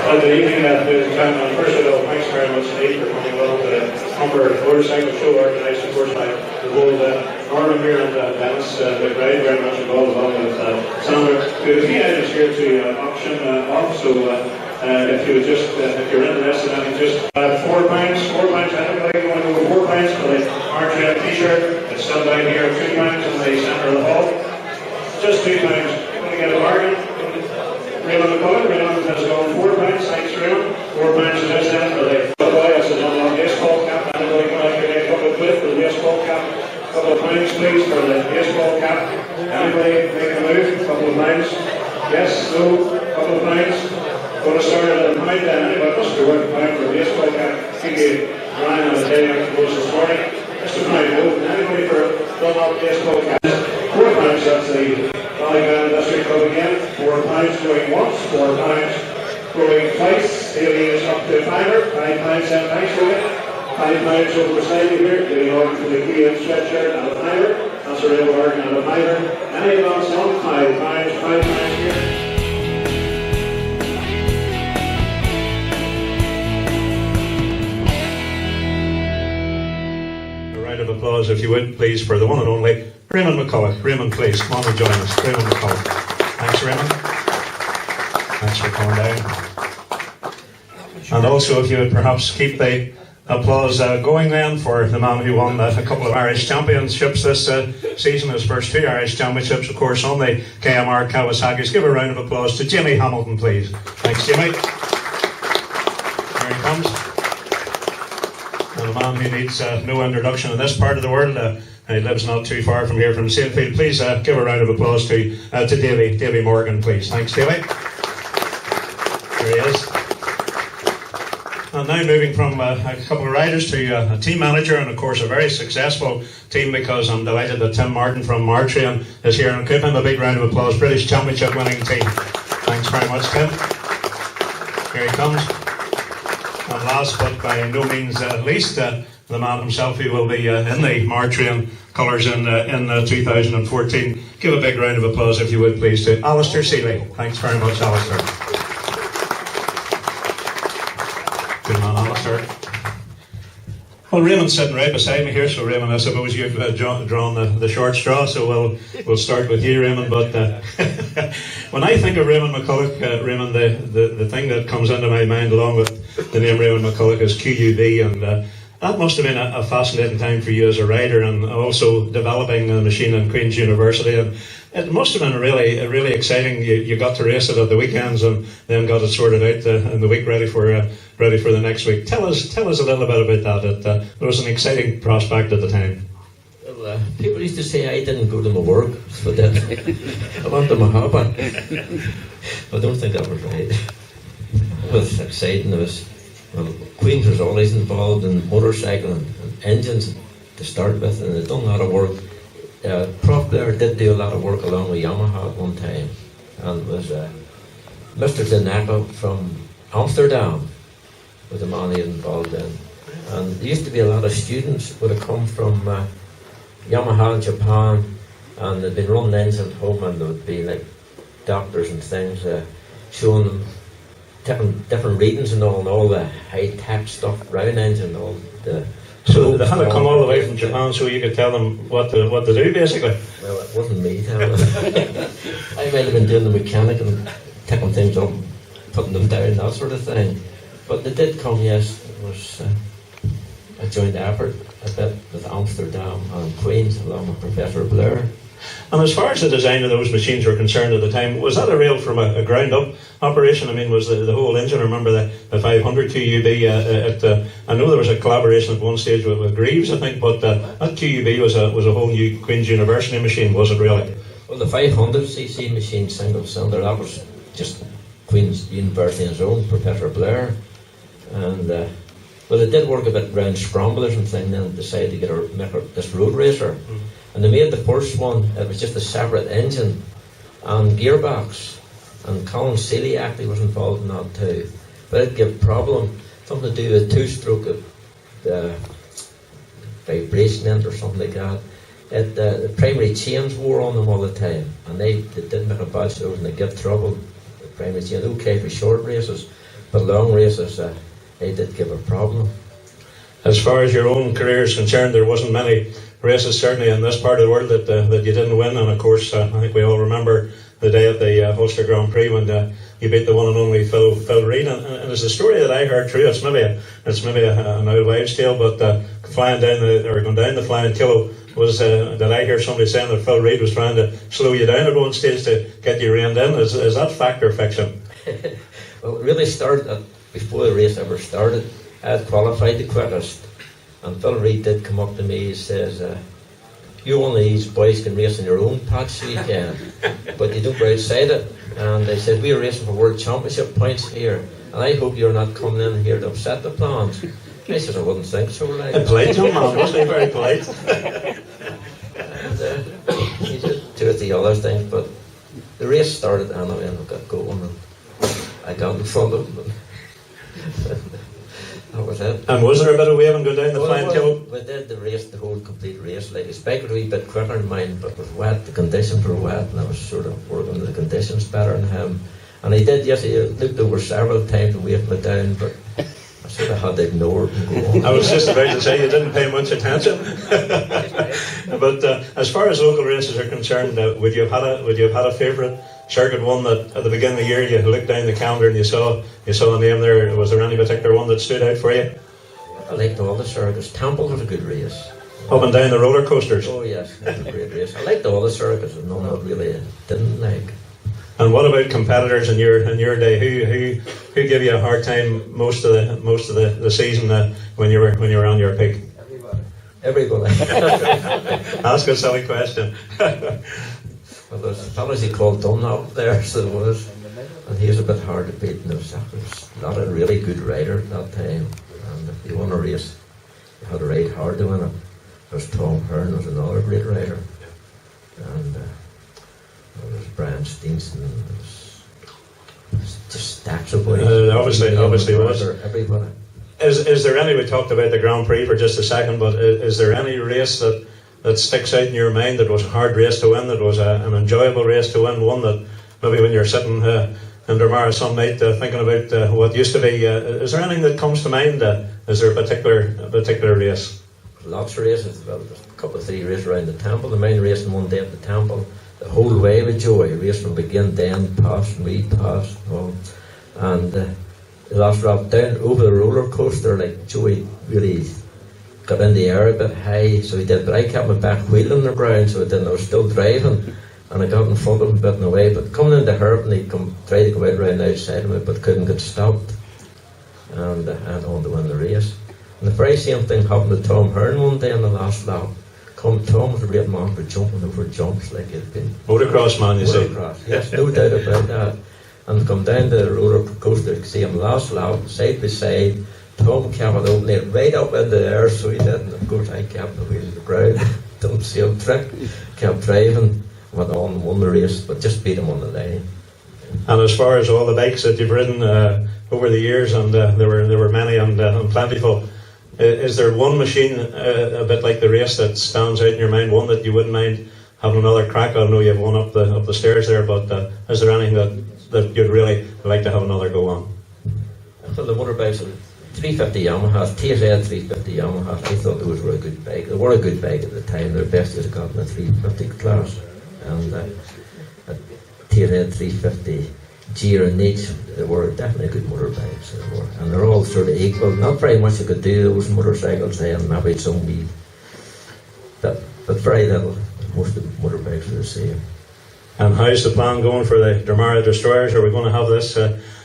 Good evening, ladies and gentlemen. First of all, thanks very much indeed for coming along to the Humber Motorcycle Show organised, of course, by the whole Northern here and Dennis McBride, very much involved along with Sandra. We have a few items here to auction off, so if you would just, if you're interested in anything, just £4, anybody going over £4 for the orange red t-shirt, it's still down here, £2 in the centre of the hall. Just £2, going to get a bargain. Raymond McCullough, Raymond has gone £4, thanks Raymond. £4 is this then for the boy, that's a non-long baseball cap. Anybody can like a couple of quid for the baseball cap? A couple of pounds please for the baseball cap. Anybody make a move? A couple of pounds? Yes, no, a couple of pounds. Going to start at a pound then. Anybody must be worth a pound for the baseball cap. Kiki Ryan on the day after goes this morning. Just a pound, no. Anybody for non-long baseball cap? £4, that's the Ballygan Industrial Club again. £4 going once, £4 going twice. Daily is up to £5, £5 and thanks for it. £5 over beside you here. Getting on for the Kia sweatshirt and a £5. That's a real bargain and a £5. Any advance on £5 here. Of applause, if you would, please, for the one and only Raymond McCullough. Raymond, please, come on and join us. Raymond McCullough. Thanks, Raymond. Thanks for coming down. And also, if you would perhaps keep the applause going then for the man who won a couple of Irish championships this season, his first 2 Irish championships, of course, on the KMR Kawasaki's. Give a round of applause to Jimmy Hamilton, please. Thanks, Jimmy. Here he comes. And a man who needs no introduction in this part of the world. He lives not too far from here, from Saintfield. Please give a round of applause to Davy Morgan, please. Thanks, Davy. There he is. And now moving from a couple of riders to a team manager, and of course a very successful team, because I'm delighted that Tim Martin from Martrain is here, and give him a big round of applause. British Championship winning team. Thanks very much, Tim. Here he comes. And last but by no means least, the man himself who will be in the Martrain colours in 2014. Give a big round of applause, if you would, please, to Alistair Seeley. Thanks very much, Alistair. Good man, Alistair. Well, Raymond's sitting right beside me here, so Raymond, I suppose you've drawn the short straw, so we'll start with you, Raymond. But when I think of Raymond McCullough, Raymond, the thing that comes into my mind along with the name Raymond McCullough is QUV, and that must have been a fascinating time for you as a rider, and also developing a machine in Queen's University. And it must have been really exciting. You got to race it at the weekends, and then got it sorted out in the week, ready for the next week. Tell us a little bit about that. It was an exciting prospect at the time. Well, people used to say I didn't go to my work, so that I went to my hobby. I don't think that was right. It was exciting. Queen's was always involved in motorcycle and engines to start with, and they'd done a lot of work. Prof Blair did do a lot of work along with Yamaha at one time, and it was Mr. Zinaka from Amsterdam was the man he was involved in. And there used to be a lot of students would have come from Yamaha in Japan, and they'd been running engines at home, and there would be like doctors and things showing them different readings and all the high-tech stuff, round engine, all the... So they had to come all the way from Japan so you could tell them what to do, basically? Well, it wasn't me telling them. I might have been doing the mechanic and taking things up, putting them down, that sort of thing. But they did come, yes. It was a joint effort a bit with Amsterdam and Queen's along with Professor Blair. And as far as the design of those machines were concerned at the time, was that a real from a ground-up operation? I mean, was the whole engine, I remember the 500 QUB, I know there was a collaboration at one stage with Greaves, I think, but that QUB was a whole new Queen's University machine, was it really? Well, the 500cc machine, single-cylinder, that was just Queen's University's own, Professor Blair. And, well, it did work a bit around scramblers and things, then decided to make this road racer. Mm-hmm. And they made the first one, it was just a separate engine and gearbox. And Colin Seeley actually was involved in that too. But it gave problem, something to do with two-stroke vibration end or something like that. The primary chains wore on them all the time. And they didn't make a bad show and they gave trouble, the primary chains. Okay for short races, But long races, they did give a problem. As far as your own career is concerned, there wasn't many races, certainly in this part of the world, that you didn't win. And of course, I think we all remember the day at the Ulster Grand Prix when you beat the one and only Phil Reid. And it's a story that I heard true. It's maybe an old wives' tale, but going down the Flying Kilo was that I hear somebody saying that Phil Reid was trying to slow you down at one stage to get you reined in. Is that fact or fiction? Well, it really started before the race ever started. I had qualified the quickest, and Phil Reid did come up to me. He says, "You one of these boys can race in your own patch, so you can, but you don't go outside it." And they said, "We're racing for World Championship points here, and I hope you're not coming in here to upset the plans." I said, "I wouldn't think so." Like, polite young man, wasn't he? Very polite. And he did 2 or 3 other things, but the race started anyway, and we got going, and I got in front of him. That was it. And was there a bit of waving going down the Flying Kilo? We did the race, the whole complete race. Like, his bike was a wee bit quicker than mine, but it was wet, the conditions were wet, and I was sort of working the conditions better than him. And he did, yes, he looked over several times to wave me down, but I sort of had to ignore it and go on. I was just about to say you didn't pay much attention. But as far as local races are concerned, would you have had a favourite circuit, one that at the beginning of the year you looked down the calendar and you saw a name there? Was there any particular one that stood out for you? I liked all the circuits. Temple was a good race. Up and down the roller coasters? Oh yes, it was a great race. I liked all the circuits, and none I really didn't like. And what about competitors in your day? Who gave you a hard time most of the season when you were on your peak? Everybody. Ask a silly question. Well, there's a fellow he called Dunlop there, so there was, and he was a bit hard to beat. And there was a lot of really good riders at that time, and if you won a race, you had to ride hard to win it. There's Tom Hearn, was another great rider, and there's Brian Steenson. There's just stacks of boys. Obviously was. Everybody. Is there any? We talked about the Grand Prix for just a second, but is there any race that sticks out in your mind that was a hard race to win, that was an enjoyable race to win, one that maybe when you're sitting in Dromara some night thinking about what used to be, is there anything that comes to mind? Is there a particular race? Lots of races. Well, there's a couple of 3 races around the temple. The main racing one day at the temple, the whole way with Joey, race from begin to end, past and re-past, and the last drop down over the roller coaster, like Joey really got in the air a bit high, so he did, but I kept my back wheel on the ground, so I was still driving, and I got in front of him a bit in the way, but coming into Herb, and he tried to go out around the outside of me, but couldn't get stopped, and I had on to win the race. And the very same thing happened to Tom Hearn one day in the last lap. Tom was a great man for jumping over jumps like he'd been. Motocross man, you say? Motocross, yes, no doubt about that. And come down the roller coaster to see him last lap, side by side. Tom kept it open right up in the air, so he did. And of course, I kept the wheel on the ground. Don't see him trick. Kept driving, went on and won the race, but just beat him on the line. And as far as all the bikes that you've ridden over the years, and there were many and plentiful, is there one machine a bit like the race that stands out in your mind? One that you wouldn't mind having another crack? I know you have one up the stairs there, but is there anything that you'd really like to have another go on? Well, the motorbikes, 350 Yamahas, TSL 350 Yamahas, I thought those were a good bike. They were a good bike at the time. They're best as got in the 350 class. And TSL 350 G and H, they were definitely good motorbikes. They were. And they're all sort of equal. Not very much you could do those motorcycles then, maybe some wee, but very little. Most of the motorbikes are the same. And how's the plan going for the Dromara Destroyers? Are we going to have this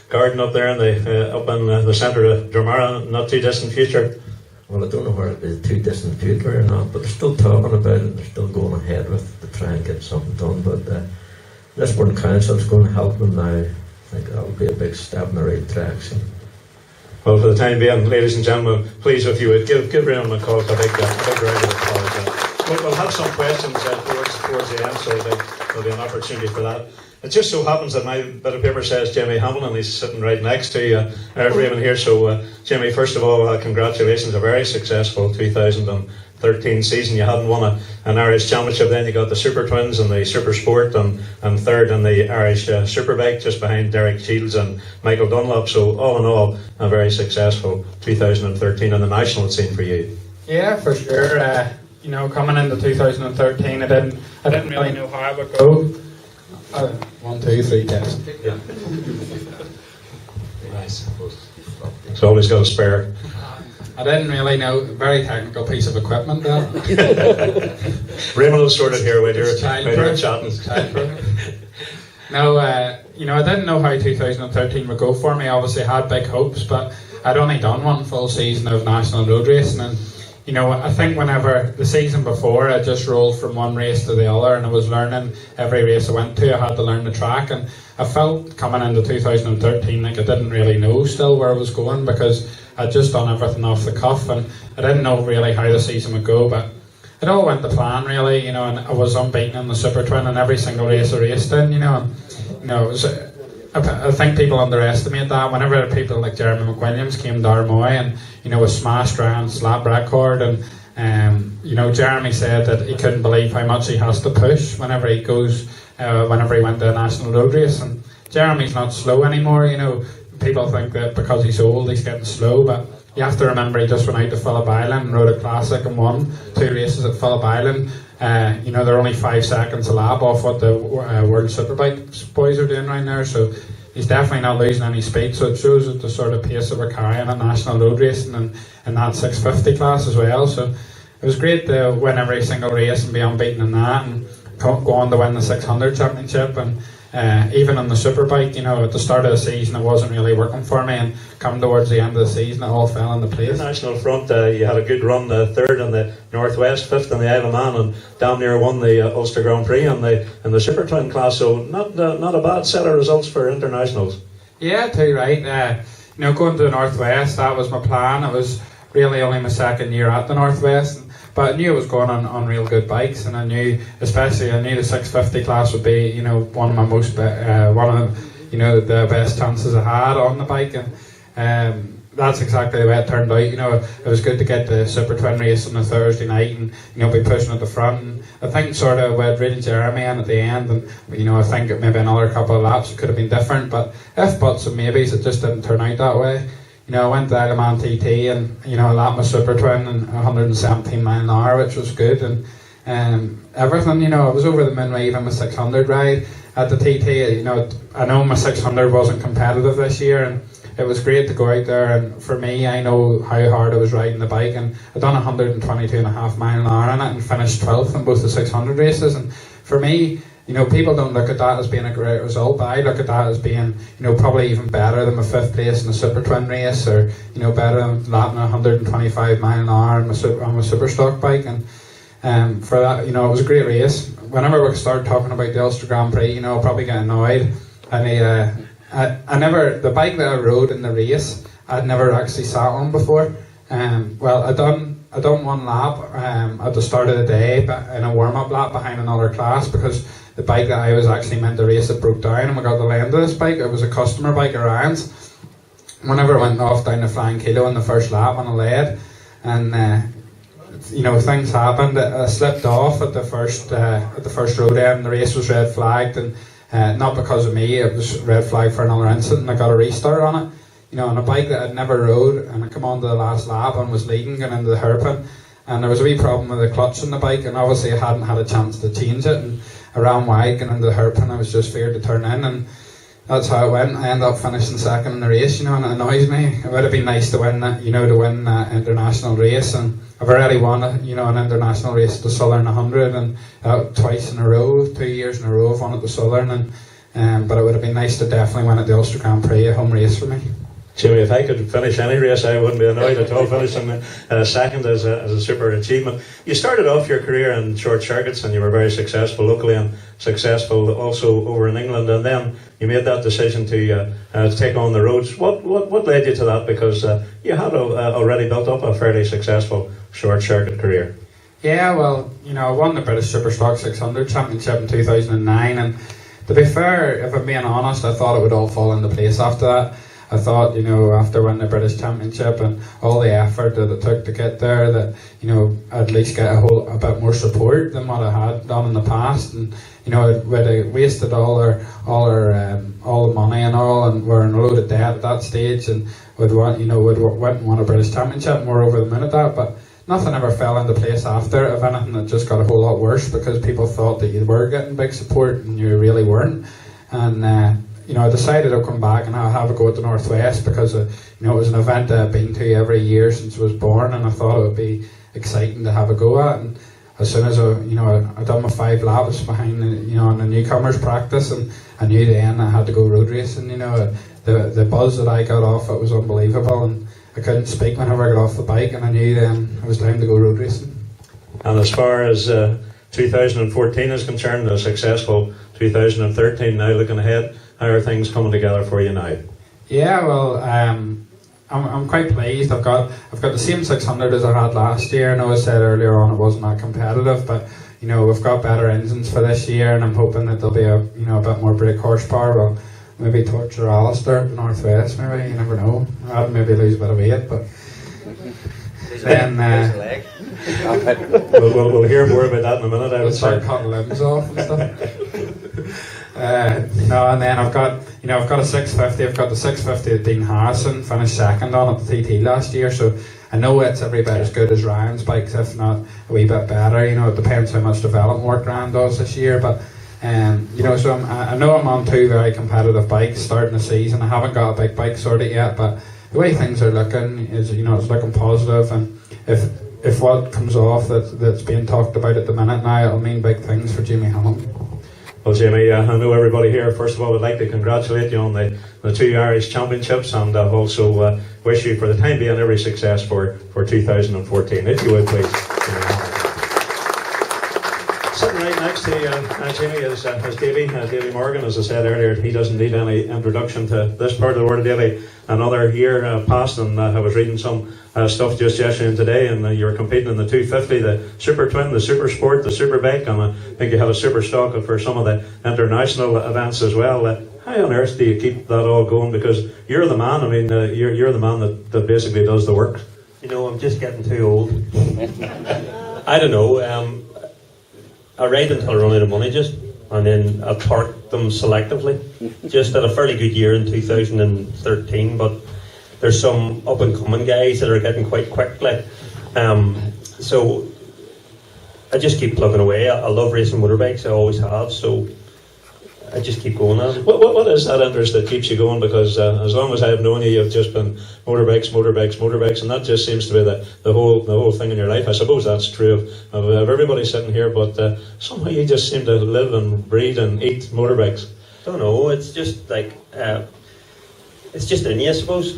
garden up there up in the centre of Dromara, not too distant future? Well, I don't know whether it is too distant future or not, but they're still talking about it. They're still going ahead with it to try and get something done. But Lisburn Council is going to help them now. I think that will be a big step in the right direction. Well, for the time being, ladies and gentlemen, please, if you would, give Rhiannon McCulloch a big round of applause. We'll have some questions towards the end, so there'll be an opportunity for that. It just so happens that my bit of paper says Jamie Hamilton. He's sitting right next to Raymond here. So, Jamie, first of all, congratulations. A very successful 2010 2013 season. You hadn't won an Irish Championship. Then you got the Super Twins and the Super Sport, and third in the Irish Superbike, just behind Derek Shields and Michael Dunlop. So all in all, a very successful 2013 on the national scene for you. Yeah, for sure. Coming into 2013, I didn't really know how it would go. 1, 2, 3 tests. Yeah. So always got a spare. I didn't really know. Very technical piece of equipment there. Raymond will sort it here when you're chatting. No, I didn't know how 2013 would go for me. Obviously, I had big hopes, but I'd only done one full season of national road racing, and I think whenever the season before, I just rolled from one race to the other, and I was learning every race I went to. I had to learn the track, and I felt coming into 2013 like I didn't really know still where I was going, because I'd just done everything off the cuff, and I didn't know really how the season would go. But it all went to plan, really, and I was unbeaten in the Super Twin in every single race I raced in. It was. I think people underestimate that. Whenever people like Jeremy McWilliams came to Armoy and a smashed round slap record, and Jeremy said that he couldn't believe how much he has to push whenever he goes, whenever he went to a national road race. And Jeremy's not slow anymore. People think that because he's old he's getting slow, but you have to remember he just went out to Phillip Island and rode a classic and won 2 races at Phillip Island. They're only 5 seconds a lap off what the World Superbike boys are doing right now, so he's definitely not losing any speed. So it shows the sort of pace that we're carrying at national road racing and in that 650 class as well. So it was great to win every single race and be unbeaten in that, and go on to win the 600 championship. And even on the Superbike, at the start of the season it wasn't really working for me, and come towards the end of the season it all fell into place. The national front, you had a good run, third in the Northwest, fifth in the Isle of Man, and damn near won the Ulster Grand Prix in the Super Twin class. So not a bad set of results for internationals. Yeah, too right. Going to the Northwest, that was my plan. It was really only my second year at the Northwest, but I knew I was going on real good bikes, and I knew the 650 class would be one of my most the best chances I had on the bike, and that's exactly the way it turned out. It was good to get the Super Twin race on a Thursday night and be pushing at the front. And I think sort of we had reeled Jeremy in at the end, and I think maybe another couple of laps could have been different, but if buts and maybes, it just didn't turn out that way. I went to Isle of Man TT and I lapped my Super Twin in 117 mile an hour, which was good, and everything. I was over the moon with even my 600 ride at the TT. I know my 600 wasn't competitive this year, and it was great to go out there. And for me, I know how hard I was riding the bike, and I done 122.5 mile an hour in it and finished 12th in both the 600 races. And for me, people don't look at that as being a great result, but I look at that as being, probably even better than my 5th place in the Super Twin race, or, better than lapping 125 mile an hour on my super stock bike. And for that, it was a great race. Whenever we start talking about the Ulster Grand Prix, I'll probably get annoyed. And I never, the bike that I rode in the race, I'd never actually sat on before. I done one lap at the start of the day, but in a warm-up lap behind another class, because the bike that I was actually meant to race, it broke down, and we got the lend of this bike. It was a customer bike of Ryan's. Whenever I went off down the Flying Kilo in the first lap on a lead, and things happened. I slipped off at the first road end. The race was red flagged, and not because of me, it was red flagged for another incident, and I got a restart on it. On a bike that I'd never rode, and I come on to the last lap and was leading going into the hairpin, and there was a wee problem with the clutch on the bike, and obviously I hadn't had a chance to change it, and I ran wide going into the hairpin. I was just feared to turn in, and that's how it went. I ended up finishing second in the race, and it annoys me. It would have been nice to win that, to win that international race, and I've already won an international race at the Southern 100, and twice in a row, 2 years in a row I've won at the Southern, but it would have been nice to definitely win at the Ulster Grand Prix, a home race for me. Jimmy, if I could finish any race, I wouldn't be annoyed at all. Finishing second as a super achievement. You started off your career in short circuits, and you were very successful locally and successful also over in England, and then you made that decision to take on the roads. What led you to that? Because you had already built up a fairly successful short circuit career. Yeah, well, I won the British Superstock 600 Championship in 2009, and to be fair, if I'm being honest, I thought it would all fall into place after that. I thought, after winning the British Championship and all the effort that it took to get there, that, I'd at least get a bit more support than what I had done in the past. And, we'd have wasted all the money and all, and we're in a load of debt at that stage, and we'd went and won a British Championship, and we're over the moon at that, but nothing ever fell into place after. If anything, it just got a whole lot worse because people thought that you were getting big support and you really weren't. And I decided I'd come back and I'd have a go at the Northwest because it was an event that I've been to every year since I was born, and I thought it would be exciting to have a go at. And as soon as I done my 5 laps behind on the newcomers practice, and I knew then I had to go road racing. The buzz that I got off it was unbelievable, and I couldn't speak whenever I got off the bike, and I knew then it was time to go road racing. And as far as 2014 is concerned, a successful 2013 now looking ahead, how are things coming together for you now? Yeah, well, I'm quite pleased. I've got the same 600 as I had last year. I know I said earlier on it wasn't that competitive, but we've got better engines for this year, and I'm hoping that there'll be a bit more brake horsepower. Well, maybe torture Alistair at the Northwest, maybe, you never know. I'd maybe lose a bit of weight, but then we'll hear more about that in a minute. I would start cutting limbs off and stuff. And then I've got a 650. I've got the 650 that Dean Harrison finished second on at the TT last year, so I know it's every bit as good as Ryan's bikes, if not a wee bit better. It depends how much development work Ryan does this year, but so I know I'm on 2 very competitive bikes starting the season. I haven't got a big bike sorted yet, but the way things are looking is, it's looking positive, and if what comes off that's being talked about at the minute now, it'll mean big things for Jamie Hamilton. Well, Jamie, I know everybody here, first of all, would like to congratulate you on the 2 Irish Championships, and also wish you, for the time being, every success for 2014. If you would, please. Sitting right next to Jamie is Davy Morgan. As I said earlier, he doesn't need any introduction to this part of the world. Davy, another year passed, and I was reading some stuff just yesterday and today, and you were competing in the 250, the Super Twin, the Super Sport, the Superbike, and I think you had a Super Stock for some of the international events as well. How on earth do you keep that all going? Because you're the man. I mean, you're the man that basically does the work. I'm just getting too old. I don't know. I ride until I run out of money, and then I park them selectively. Just had a fairly good year in 2013, but there's some up and coming guys that are getting quite quickly. So I just keep plugging away. I love racing motorbikes, I always have, so I just keep going at it. What is that interest that keeps you going? Because as long as I've known you, you've just been motorbikes, and that just seems to be the whole thing in your life. I suppose that's true of everybody sitting here, but somehow you just seem to live and breathe and eat motorbikes. I don't know, it's just like, it's just in you, I suppose.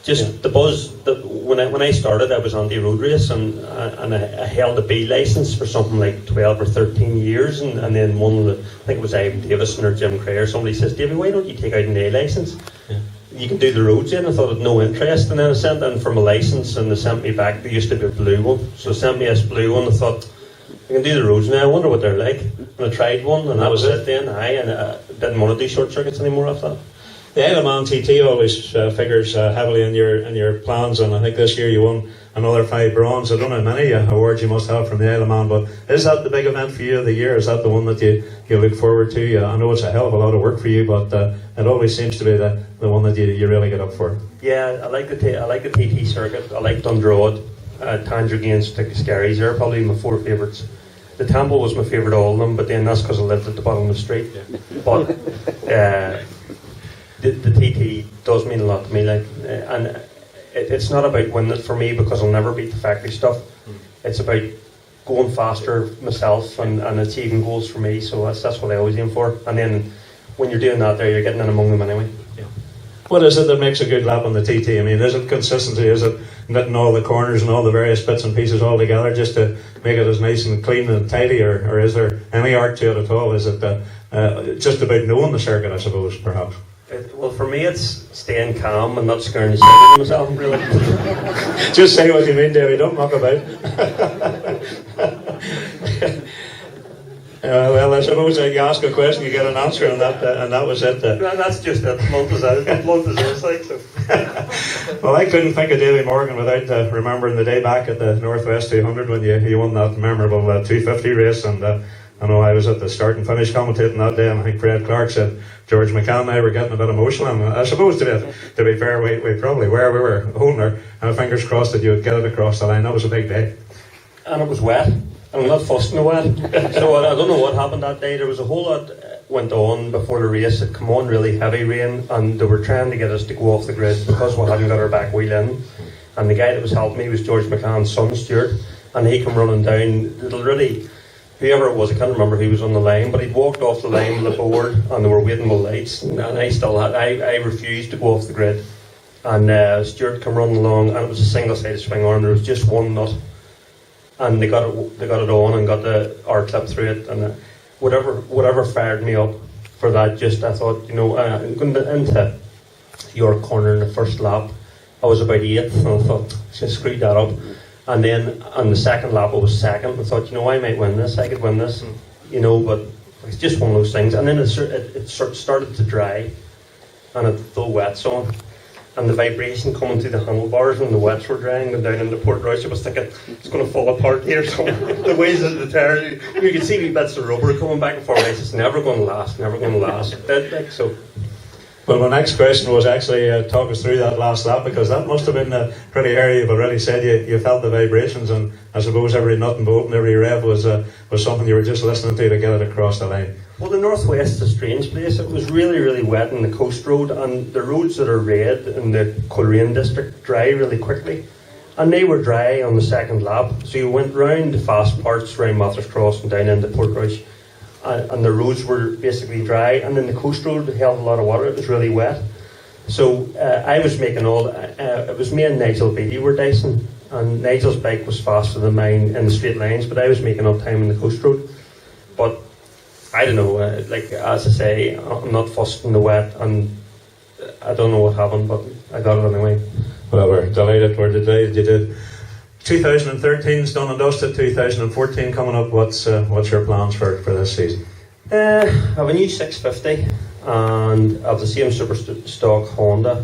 Just the buzz. When I started, I was on the road race, and I held a B licence for something like 12 or 13 years, and then I think it was Ivan Davison or Jim Cray or somebody says, Davy, why don't you take out an A licence? Yeah. You can do the roads in. I thought I had no interest, and then I sent in for my licence, and they sent me back. There used to be a blue one, so they sent me this blue one. I thought, I can do the roads now. I wonder what they're like. And I tried one, and that was it then. And I didn't want to do short circuits anymore after that. The Isle of Man TT always figures heavily in your plans, and I think this year you won another 5 bronze. I don't know how many awards you must have from the Isle of Man, but is that the big event for you of the year? Is that the one that you look forward to? I know it's a hell of a lot of work for you, but it always seems to be the one that you really get up for. Yeah, I like the TT circuit. I like Dundroad, Tangerine, Scarries. They're probably my 4 favourites. The Temple was my favourite of all of them, but then that's because I lived at the bottom of the street. But the TT does mean a lot to me, and it's not about winning it for me because I'll never beat the factory stuff. It's about going faster myself and achieving goals for me. So that's what I always aim for. And then when you're doing that, you're getting in among them anyway. Yeah. What is it that makes a good lap on the TT? I mean, is it consistency? Is it knitting all the corners and all the various bits and pieces all together just to make it as nice and clean and tidy, or is there any art to it at all? Is it just about knowing the circuit, I suppose, perhaps? Well, for me, it's staying calm and not scaring the shit out of myself, really. Just say what you mean, Davey. Don't muck about. Well, I suppose you ask a question, you get an answer, and that was it. That's just it. Blunt as it, like so. Well, I couldn't think of Davy Morgan without remembering the day back at the Northwest 200 when you won that memorable 250 race, and I know I was at the start and finish commentating that day, and I think Fred Clark said George McCann and I were getting a bit emotional, and I suppose to be fair, we probably were. We were holding our fingers crossed that you would get it across the line. That was a big day. And it was wet. I'm not fussed in the wet. So I don't know what happened that day. There was a whole lot went on before the race. It came on really heavy rain, and they were trying to get us to go off the grid because we hadn't got our back wheel in. And the guy that was helping me was George McCann's son, Stuart, and he came running down. Whoever it was, I can't remember who was on the line, but he'd walked off the line with the board, and they were waiting with lights. And I refused to go off the grid. And Stuart came running along, and it was a single-sided swing arm. There was just one nut. And they got it on and got the R clip through it, and whatever fired me up for that. Just I thought, going into your corner in the first lap, I was about 8th, and I thought, just screwed that up. And then on the second lap, I was second. I thought, I might win this. I could win this, and, but it's just one of those things. And then it started to dry, and it felt wet, so. And the vibration coming through the handlebars when the wets were drying and down into Port Royce, I was thinking, it's going to fall apart here. So the ways of the tires, you could see wee bits of rubber coming back and forth. It's never going to last. So. Well, my next question was actually talk us through that last lap, because that must have been pretty hairy. You've already said you felt the vibrations, and I suppose every nut and bolt and every rev was something you were just listening to get it across the line. Well, the Northwest is a strange place. It was really, really wet in the coast road, and the roads that are red in the Coleraine district dry really quickly. And they were dry on the second lap. So you went round the fast parts, round Mathers Cross and down into Port Royce. And the roads were basically dry. And then the coast road held a lot of water. It was really wet. So I was making it was me and Nigel Beattie were dicing. And Nigel's bike was faster than mine in the straight lines, but I was making up time in the coast road. But I don't know, as I say, I'm not fussed in the wet, and I don't know what happened, but I got it anyway. Well, we're delighted for the day that you did. 2013's done and dusted. 2014 coming up. What's your plans for this season? I have a new 650, and I have the same super stock Honda.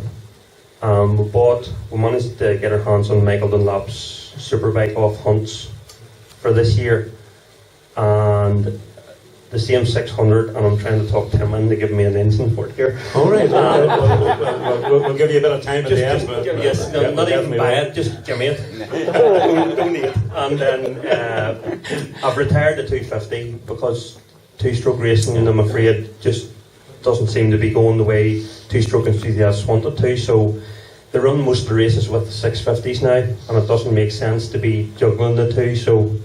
We managed to get our hands on Michael Dunlap's Superbike off Hunts for this year, and the same 600, and I'm trying to talk Tim in to give me an engine for it here. All right. We'll give you a bit of time at the end. Yes, not even buy it, just give me it. Don't need it. And then I've retired the 250 because two-stroke racing, I'm afraid, just doesn't seem to be going the way two-stroke enthusiasts want it to. So they run most of the races with the 650s now, and it doesn't make sense to be juggling the two. So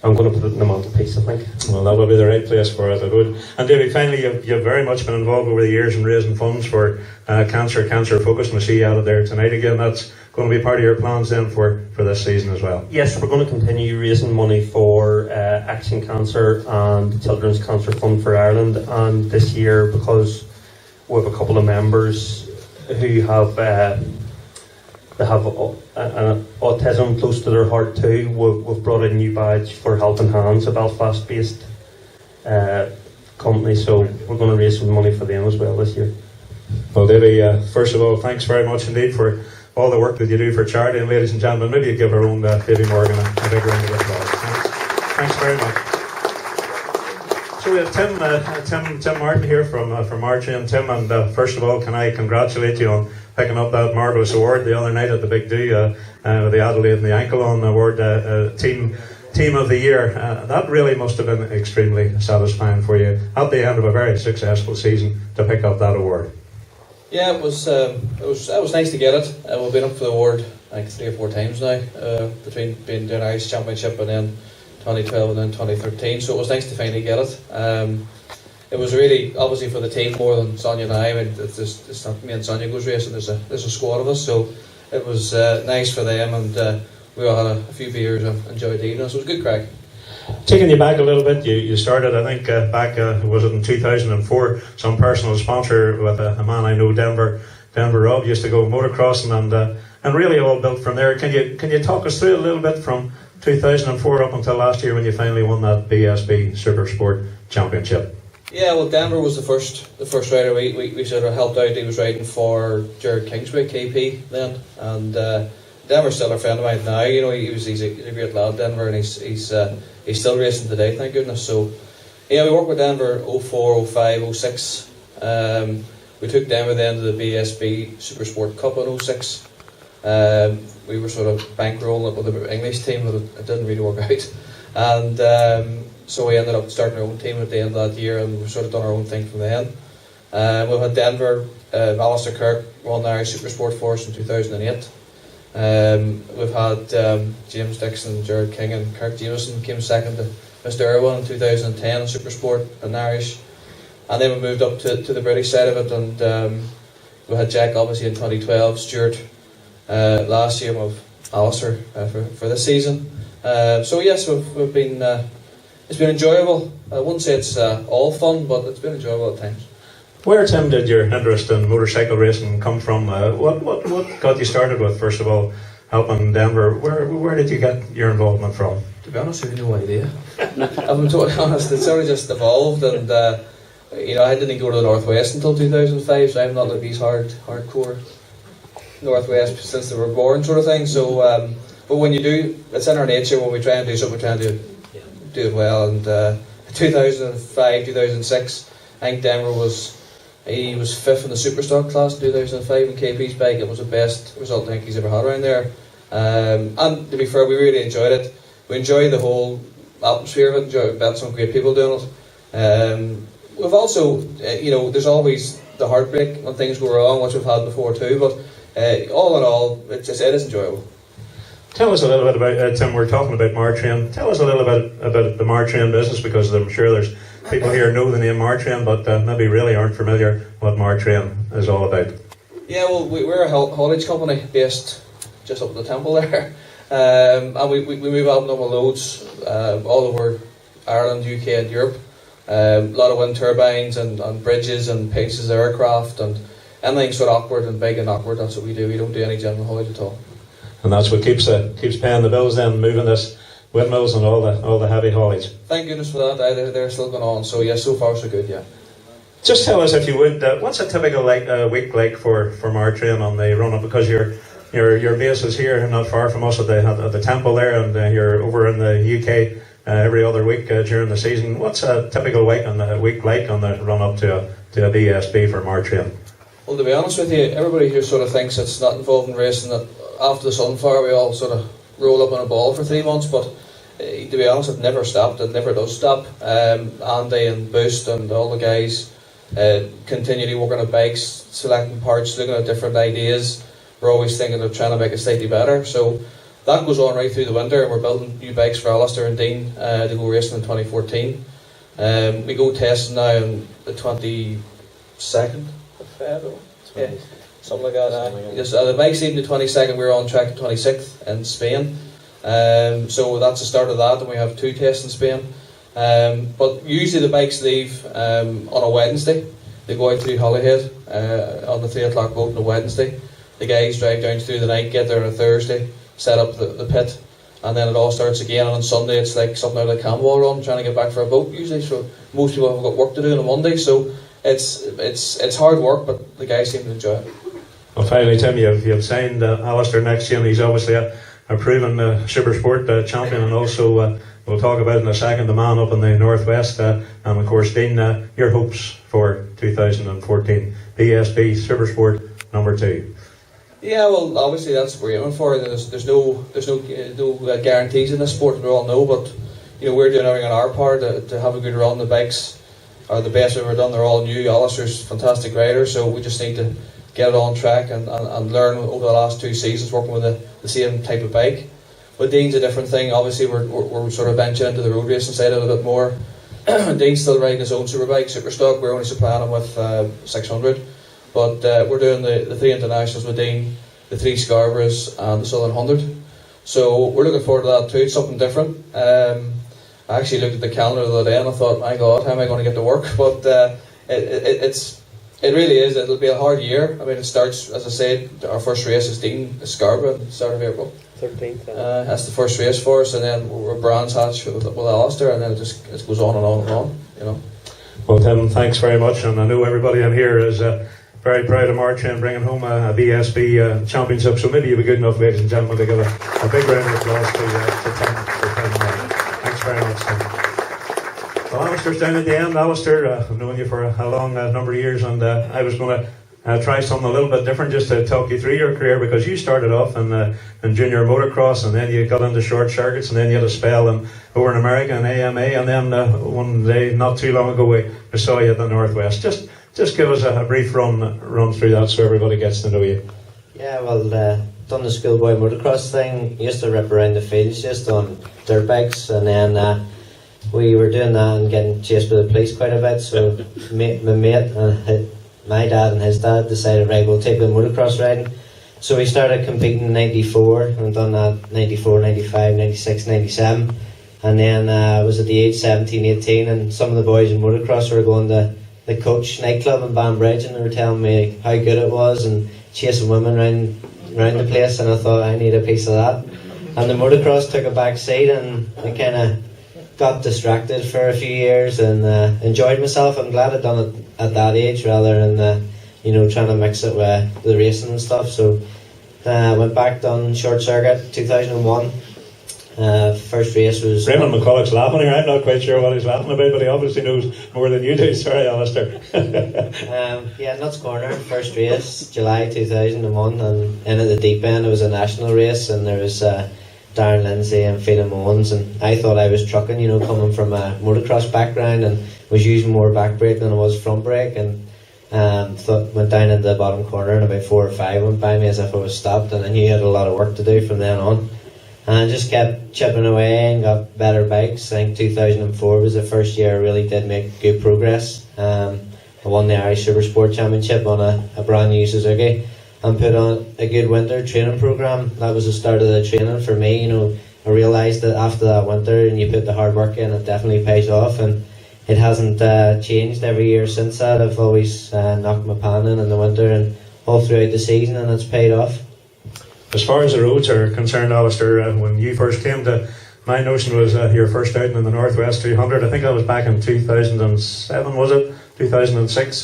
I'm going to put it in the mantelpiece, I think. Well, that would be the right place for it, it would. And David, finally, you've very much been involved over the years in raising funds for cancer focus, and I see you out of there tonight again. That's going to be part of your plans then for this season as well. Yes, we're going to continue raising money for Action Cancer and the Children's Cancer Fund for Ireland. And this year, because we have a couple of members who have autism close to their heart too, we've brought a new badge for Helping Hands, a Belfast-based company, so we're going to raise some money for them as well this year. Well, Davy, first of all, thanks very much indeed for all the work that you do for charity, and ladies and gentlemen, maybe you give our own Davy Morgan a big round of applause. Thanks very much. So we have Tim Martin here from Archie, and Tim, and first of all, can I congratulate you on picking up that marvellous award the other night at the Big Do, the Adelaide and the Ankle On Award, Team of the Year. That really must have been extremely satisfying for you at the end of a very successful season to pick up that award. Yeah, it was nice to get it. We've been up for the award like 3 or 4 times now, between being doing Irish Championship and then 2012 and then 2013. So it was nice to finally get it. It was really obviously for the team more than Sonia and I. I mean, it's not me and Sonia goes racing. There's a squad of us, so it was nice for them, and we all had a few beers and enjoyed the evening. So it was a good crack. Taking you back a little bit, you started, I think, back was it in 2004? Some personal sponsor with a man I know, Denver Rob, used to go motocrossing, and really all built from there. Can you talk us through a little bit from 2004 up until last year when you finally won that BSB Super Sport Championship? Yeah, well, Denver was the first rider we sort of helped out. He was riding for Jared Kingsbury, KP then, and Denver's still a friend of mine now. You know, he's a great lad, Denver, and he's still racing today, thank goodness. So, yeah, we worked with Denver 04, 05, 06. We took Denver then to the BSB Super Sport Cup in 06. We were sort of bankrolling it with the English team, but it didn't really work out. And so we ended up starting our own team at the end of that year, and we've sort of done our own thing from then. We've had Denver, Alistair Kirk won the Irish Super Sport for us in 2008. We've had James Dixon, Jared King and Kirk Jameson came second to Mr. Irwin in 2010 in Super Sport in Irish. And then we moved up to the British side of it, and we had Jack obviously in 2012, Stuart last year, with Alistair for this season. So yes, we've been it's been enjoyable. I wouldn't say it's all fun, but it's been enjoyable at times. Where, Tim, did your interest in motorcycle racing come from? What got you started with, first of all, helping Denver? Where did you get your involvement from? To be honest, I have no idea. I'm totally honest, it's sort of just evolved, and you know, I didn't go to the Northwest until 2005, so I'm not like these hardcore Northwest since they were born sort of thing. So, but when you do, it's in our nature. When we try and do something, we try and do it well. And 2005, 2006, I think Denver was 5th in the Superstock class in 2005 in KP's bike. It was the best result I think he's ever had around there. And to be fair, we really enjoyed it. We enjoyed the whole atmosphere of it. Met some great people doing it. We've also, you know, there's always the heartbreak when things go wrong, which we've had before too. But all in all, it is enjoyable. Tell us a little bit about, Tim, we're talking about Martrain. Tell us a little bit about the Martrain business, because I'm sure there's people here know the name Martrain, but maybe really aren't familiar what Martrain is all about. Yeah, well, we're a haulage company based just up at the temple there. And we move out on loads all over Ireland, UK and Europe. A lot of wind turbines and bridges and pieces of aircraft and anything sort of awkward and big and awkward. That's what we do. We don't do any general haulage at all. And that's what keeps paying the bills then, moving this windmills and all the heavy haulage. Thank goodness for that. They're still going on. So yeah, so far so good. Yeah. Just tell us, if you would, what's a typical week like for Martrain on the run up? Because your base is here, not far from us at the temple there, and you're over in the UK every other week during the season. What's a typical week on the run up to a BSB for Martrain? Well, to be honest with you, everybody here sort of thinks it's not involved in racing. That after the Sunfire, we all sort of roll up on a ball for 3 months. But to be honest, it never stopped. It never does stop. Andy and Boost and all the guys continually working on bikes, selecting parts, looking at different ideas. We're always thinking of trying to make it slightly better. So that goes on right through the winter, and we're building new bikes for Alistair and Dean to go racing in 2014. We go testing now on the 22nd of February. Yeah, something like that. Just, the bike's even the 22nd, we're on track to 26th in Spain. So that's the start of that, and we have 2 tests in Spain. But usually the bikes leave on a Wednesday. They go out through Holyhead on the 3 o'clock boat on a Wednesday. The guys drive down through the night, get there on a Thursday, set up the pit, and then it all starts again. And on Sunday it's like something out of a Camwell run, trying to get back for a boat usually. So most people have got work to do on a Monday, so it's hard work, but the guys seem to enjoy it. Well, finally, Tim, you've signed Alistair next year, and he's obviously a proven Super Sport champion, and also we'll talk about in a second the man up in the Northwest, and of course, Dean, your hopes for 2014 BSB Super Sport number 2. Yeah, well, obviously that's what we're aiming for. There's no guarantees in this sport, we all know, but you know, we're doing everything on our part to have a good run. The bikes are the best we've ever done. They're all new. Alistair's a fantastic rider, so we just need to get it on track and learn over the last 2 seasons working with the same type of bike. But Dean's a different thing. Obviously, we're sort of venturing into the road racing side a little bit more. Dean's still riding his own superbike, Superstock. We're only supplying him with 600. But we're doing the 3 internationals with Dean, the 3 Scarboroughs and the Southern 100. So we're looking forward to that too. It's something different. I actually looked at the calendar the other day and I thought, my God, how am I going to get to work? But it really is. It'll be a hard year. I mean, it starts, as I said, our first race is Dean Scarborough at the start of April. 13th. That's the first race for us, and then we're Brands Hatch with Alistair, and then it goes on and on and on, you know. Well, Tim, thanks very much, and I know everybody in here is very proud of March and bringing home a VSB championship. So maybe you'll be good enough, ladies and gentlemen, to give a big round of applause to Tim. Thanks very much, Tim. Well, Alistair's down at the end. Alistair, I've known you for a long number of years, and I was going to try something a little bit different just to talk you through your career, because you started off in junior motocross, and then you got into short circuits, and then you had a spell over in America in AMA, and then one day not too long ago we saw you at the Northwest. Just give us a brief run through that so everybody gets to know you. Yeah, well, done the schoolboy motocross thing. Used to rip around the fields just on dirt bikes, and then we were doing that and getting chased by the police quite a bit. So my mate and my dad and his dad decided, right, we'll take the motocross riding. So we started competing in 94 and done that 94, 95, 96, 97. And then I was at the age 17, 18, and some of the boys in motocross were going to the Coach nightclub in Banbridge, and they were telling me how good it was and chasing women round the place, and I thought I need a piece of that. And the motocross took a back seat, and I kind of got distracted for a few years and enjoyed myself. I'm glad I'd done it at that age rather than trying to mix it with the racing and stuff. So went back, done short circuit 2001. First race was Raymond McCulloch's laughing here. I'm not quite sure what he's laughing about, but he obviously knows more than you do. Sorry, Alistair. Nuts Corner, first race, July 2001, and in at the deep end it was a national race, and there was Darren Lindsay and Phelan Owens, and I thought I was trucking, coming from a motocross background, and was using more back brake than I was front brake, and went down into the bottom corner, and about 4 or 5 went by me as if I was stopped, and I knew I had a lot of work to do from then on. And I just kept chipping away and got better bikes. I think 2004 was the first year I really did make good progress. I won the Irish Super Sport Championship on a brand new Suzuki and put on a good winter training programme. That was the start of the training for me. I realised that after that winter and you put the hard work in, it definitely pays off, and it hasn't changed every year since that. I've always knocked my pan in the winter and all throughout the season, and it's paid off. As far as the roads are concerned, Alistair, when you first came my notion was your first outing in the Northwest 300. I think that was back in 2007, was it? 2006,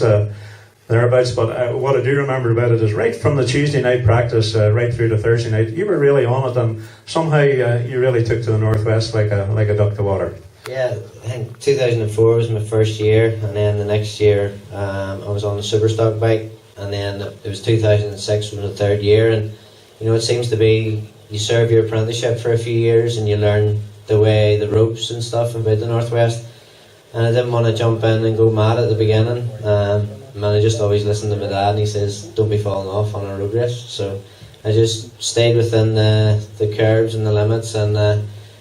thereabouts. But what I do remember about it is right from the Tuesday night practice right through to Thursday night, you were really on it, and somehow you really took to the Northwest like a duck to water. Yeah, I think 2004 was my first year, and then the next year I was on a Superstock bike, and then it was 2006 was my third year, and it seems to be you serve your apprenticeship for a few years and you learn the ropes and stuff about the Northwest. And I didn't want to jump in and go mad at the beginning. I just always listened to my dad, and he says, don't be falling off on a road race. So I just stayed within the curbs and the limits and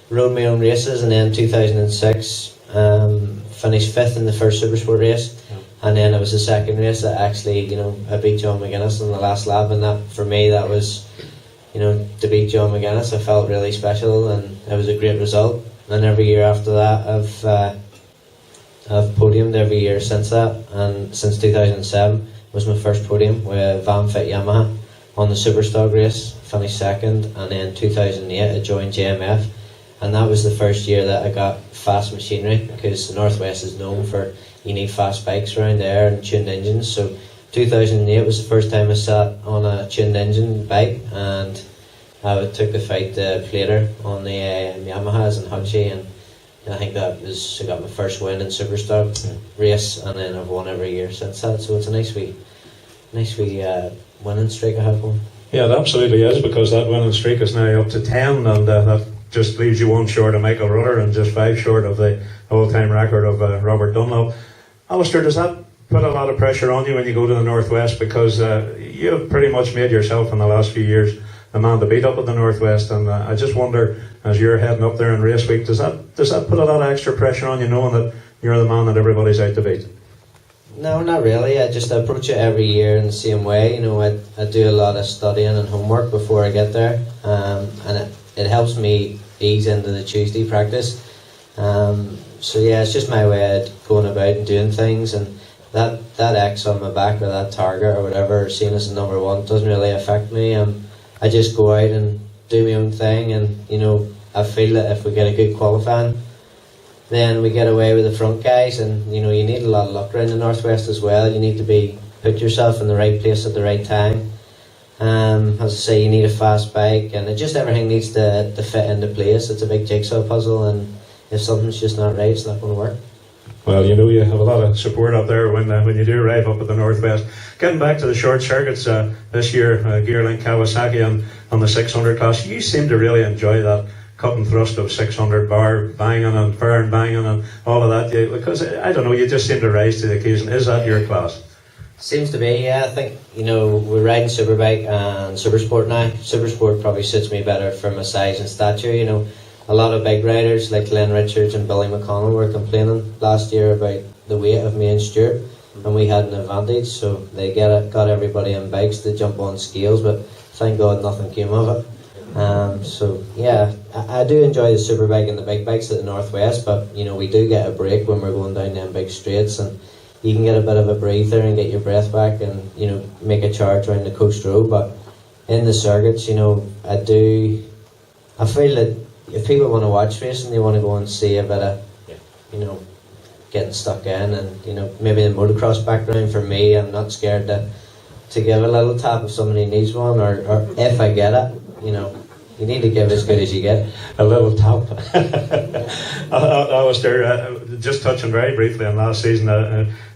rode my own races. And then 2006, finished 5th in the first Supersport race. And then it was the second race that actually, I beat John McGuinness on the last lap, and that for me, that was, to beat John McGuinness, I felt really special, and it was a great result. And every year after that, I've podiumed every year since that, and since 2007 was my first podium with Van Fit Yamaha on the Superstock race, finished second, and then 2008 I joined JMF, and that was the first year that I got fast machinery, because the Northwest is known for you need fast bikes around there and tuned engines. So 2008 was the first time I sat on a tuned engine bike, and I took the fight to Plater on the Yamahas and Hutchie, and I think I got my first win in Superstock race, and then I've won every year since that. So it's a nice wee winning streak I have going. Yeah, it absolutely is, because that winning streak is now up to 10, and that just leaves you 1 short of Michael Rutter and just 5 short of the all-time record of Robert Dunlop. Alistair, does that put a lot of pressure on you when you go to the Northwest, because you've pretty much made yourself in the last few years the man to beat up at the Northwest, and I just wonder, as you're heading up there in race week, does that put a lot of extra pressure on you, knowing that you're the man that everybody's out to beat? No, not really. I just approach it every year in the same way. I do a lot of studying and homework before I get there, and it helps me ease into the Tuesday practice. So yeah, it's just my way of going about and doing things, and that X on my back or that target or whatever, seen as a number 1, doesn't really affect me. I just go out and do my own thing, and I feel that if we get a good qualifying, then we get away with the front guys, and you need a lot of luck around the Northwest as well. You need to put yourself in the right place at the right time. As I say, you need a fast bike, and everything needs to fit into place. It's a big jigsaw puzzle, and if something's just not right, it's not going to work. Well, you have a lot of support up there when you do arrive up at the Northwest. Getting back to the short circuits this year, Gearlink Kawasaki on the 600 class, you seem to really enjoy that cut and thrust of 600 bar banging and fair banging and all of that, because I don't know, you just seem to rise to the occasion. Is that your class? Seems to be, yeah. I think, we're riding Superbike and Supersport now. Supersport probably suits me better for my size and stature. A lot of big riders like Glenn Richards and Billy McConnell were complaining last year about the weight of me and Stuart, and we had an advantage, so they got everybody on bikes to jump on scales, but thank God nothing came of it. So yeah, I do enjoy the Superbike and the big bikes at the Northwest, but we do get a break when we're going down them big straights, and you can get a bit of a breather and get your breath back, and make a charge around the coast road. But in the circuits, I feel that if people want to watch racing, they want to go and see a bit of getting stuck in, and maybe the motocross background. For me, I'm not scared to give a little tap if somebody needs one, or if I get it, you need to give as good as you get. A little tap. Alistair, just touching very briefly on last season,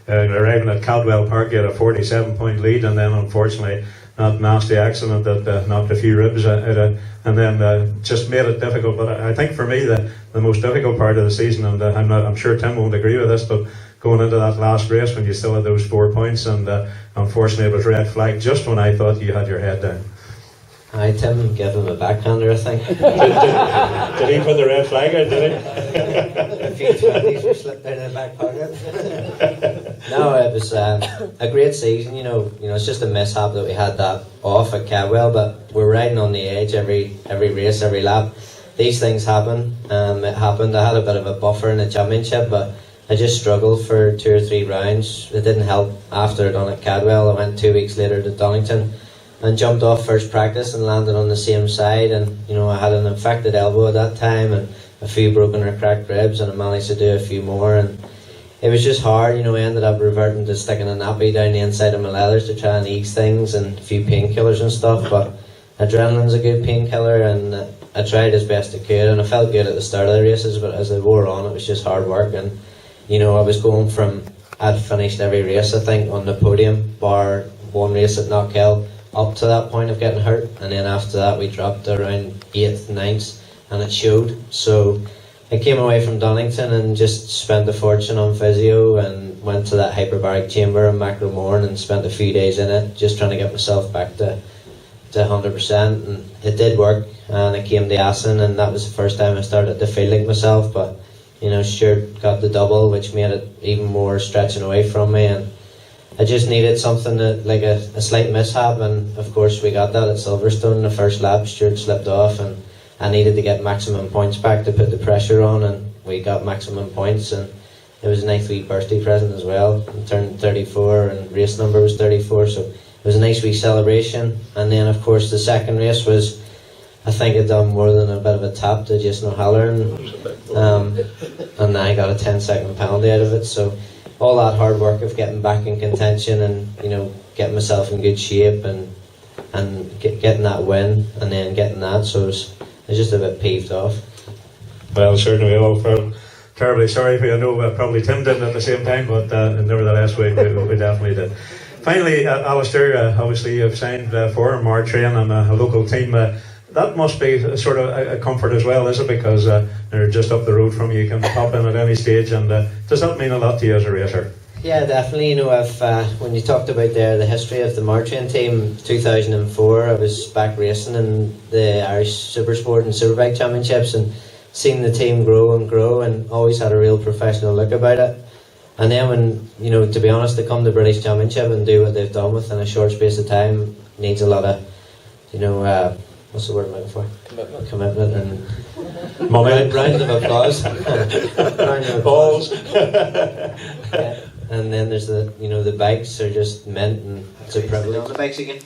arriving at Caldwell Park, you had a 47-point lead, and then unfortunately that nasty accident that knocked a few ribs out of, and then just made it difficult. But I think for me the most difficult part of the season, and I'm sure Tim won't agree with this, but going into that last race when you still had those 4 points, and unfortunately it was red flag just when I thought you had your head down. Tim gave him a backhander, I think. Did he put the red flag out, did he? A few 20s were slipped down in the back pocket. No, it was a great season. It's just a mishap that we had that off at Cadwell, but we're riding on the edge every race, every lap. These things happen. It happened. I had a bit of a buffer in the championship, but I just struggled for 2 or 3 rounds. It didn't help after it on at Cadwell. I went 2 weeks later to Donington and jumped off first practice and landed on the same side, and I had an infected elbow at that time and a few broken or cracked ribs, and I managed to do a few more, and it was just hard. I ended up reverting to sticking a nappy down the inside of my leathers to try and ease things, and a few painkillers and stuff, but adrenaline's a good painkiller, and I tried as best I could, and I felt good at the start of the races, but as they wore on, it was just hard work. And I was going from, I'd finished every race I think on the podium bar one race at Knockhill up to that point of getting hurt, and then after that we dropped around 8th, 9th, and it showed. So I came away from Donington and just spent a fortune on physio, and went to that hyperbaric chamber in Macromorn and spent a few days in it, just trying to get myself back to 100%, and it did work. And I came to Assen, and that was the first time I started to feel like myself, but Stuart got the double, which made it even more stretching away from me, and I just needed something like a slight mishap, and of course we got that at Silverstone in the first lap. Stuart slipped off, and I needed to get maximum points back to put the pressure on, and we got maximum points, and it was a nice wee birthday present as well. I turned 34 and race number was 34, so it was a nice wee celebration. And then of course the second race was, I think I'd done more than a bit of a tap to Jason O'Halloran, and I got a 10-second penalty out of it. So all that hard work of getting back in contention and getting myself in good shape and getting that win and then getting that, so I was just a bit peeved off. Well, certainly we all felt terribly sorry for you. I know probably Tim didn't at the same time, but nevertheless we definitely did. Finally, Alistair, obviously you've signed for Martrain and a local team. That must be sort of a comfort as well, is it? Because they're just up the road from you. You can pop in at any stage, and does that mean a lot to you as a racer? Yeah, definitely. I've when you talked about the history of the Martrain team, 2004, I was back racing in the Irish Supersport and Superbike Championships, and seen the team grow and grow, and always had a real professional look about it. And then when, to be honest, they come to British Championship and do what they've done within a short space of time, needs a lot of, what's the word I'm looking for? Commitment and money. Round of applause. Balls. Yeah. And then there's the bikes are just mint, and it's a privilege on the bikes again.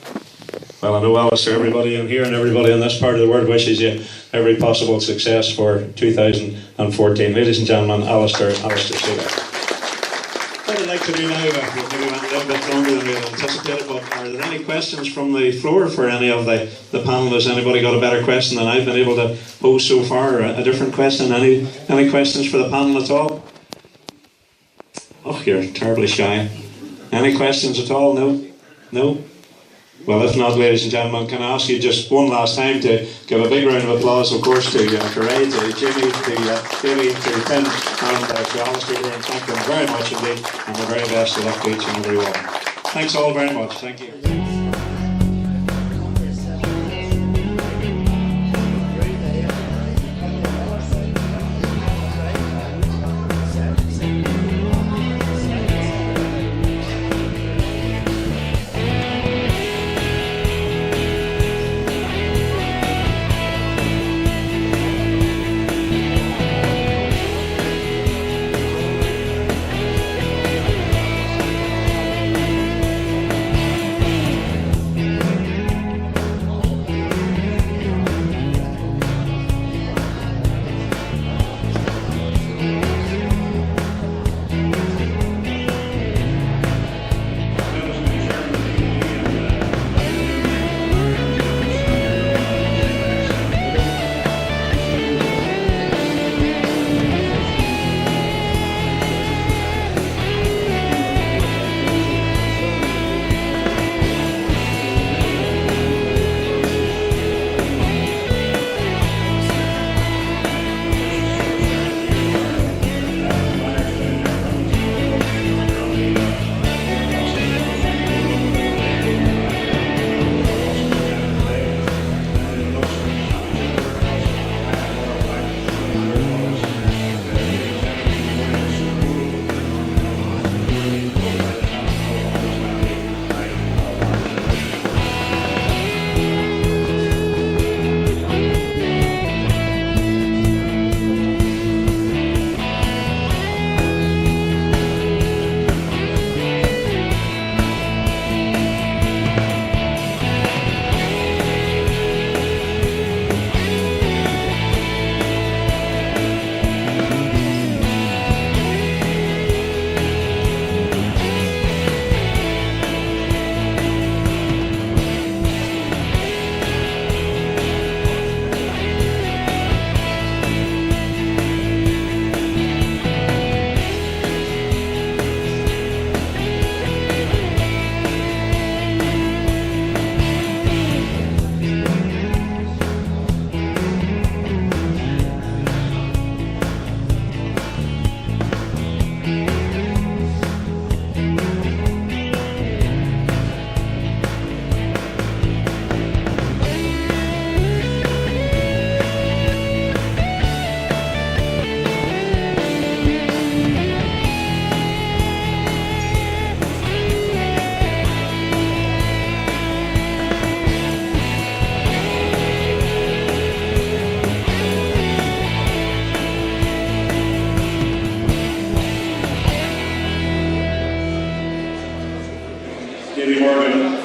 Well, I know Alistair, everybody in here and everybody in this part of the world wishes you every possible success for 2014. Ladies and gentlemen, Alistair Sealer. What I'd like to do now, maybe went a little bit longer than we had anticipated, but are there any questions from the floor for any of the panellists? Anybody got a better question than I've been able to pose so far, or a different question? Any questions for the panel at all? Oh, you're terribly shy. Any questions at all? No? No? Well, if not, ladies and gentlemen, can I ask you just one last time to give a big round of applause, of course, to Ray, to Jimmy, to Davey, to Tim, and to Alistair here, and thank them very much indeed, and the very best of luck to each and every one. Thanks all very much. Thank you.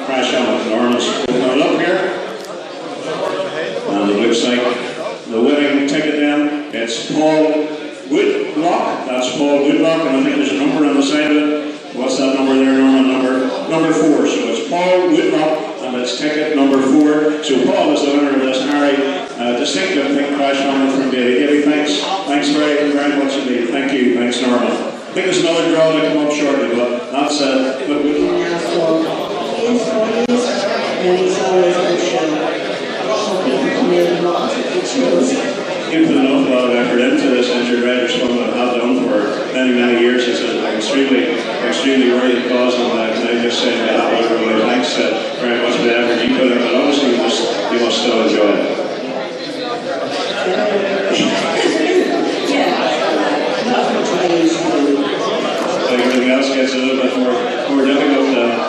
Crash out with Lawrence. Now look here. And it looks like the winning ticket then, it's Paul Woodlock. That's Paul Woodlock, and I think there's a number on the side of it. What's that number there, Norman? Number 4. So it's Paul Woodlock, and it's ticket number 4. So Paul is the winner of this Harry distinctive pink crash helmet from Davey. Davey, thanks. Thanks very, very much indeed. Thank you. Thanks, Norman. I think there's another draw to come up shortly, but that's you put an awful lot of effort into this injured riders fund that I've done for many, many years. It's an extremely worthy cause, and I just say on behalf of everybody, thanks very much for the effort you put in, but obviously you must still enjoy it. Everything else gets a little bit more difficult.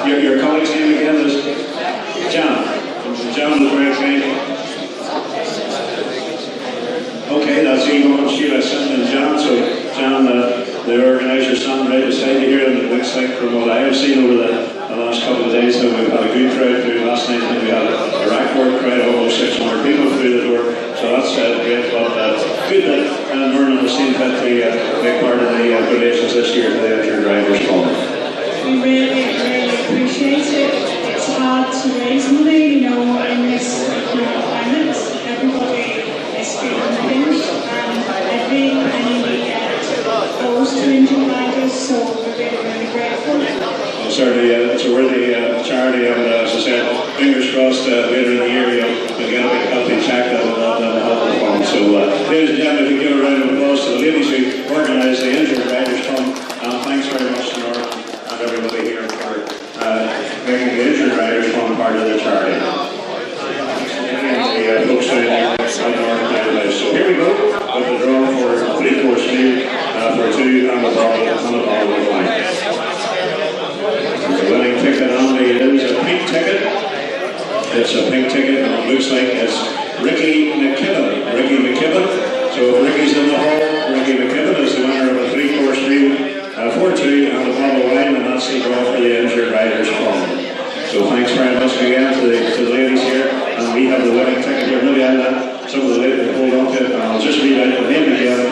Your colleague's name again is John. John was very kind. Okay, that's Evo and Sheila and John. So John, the organiser, standing right beside you here, and it looks like from what I have seen over the last last couple of days. We've had a good crowd through last night, and we had a record crowd of almost 600 people through the door. So that's great. But good that Vernon has seen fit to take part in the donations this year to the Injured Riders Fund. We really, really appreciate it. It's hard to raise money, you know, in this climate. Everybody is feeling the pinch, and every penny we get goes to injured riders, so we're really, really grateful. Well, certainly, it's a worthy charity, and as I said, fingers crossed later in the year you'll get a big healthy check that will help the fund. So, ladies and gentlemen, if you give a round of applause to the ladies who organised the Injured Riders Fund, and thanks very much to Nora and everybody here for making the Injured Riders Fund part of the charity. The folks down here at North. So here we go with the draw for a 3-course meal for 2 and a bottle of wine. The winning ticket on the is a pink ticket. It's a pink ticket, and it looks like it's Ricky McKibben. Ricky McKibben. So if Ricky's in the hall, Ricky McKibben is the winner of a 3-course meal for 2 and a bottle of wine, and that's the draw for the Injured Riders Fund. So thanks very much again to the ladies here, and we have the winning ticket here. Maybe I'll let some of the ladies hold on to it, and I'll just read out the name again.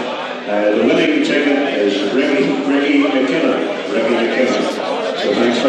The winning ticket is Ricky McKibben. Ricky McKibben. So thanks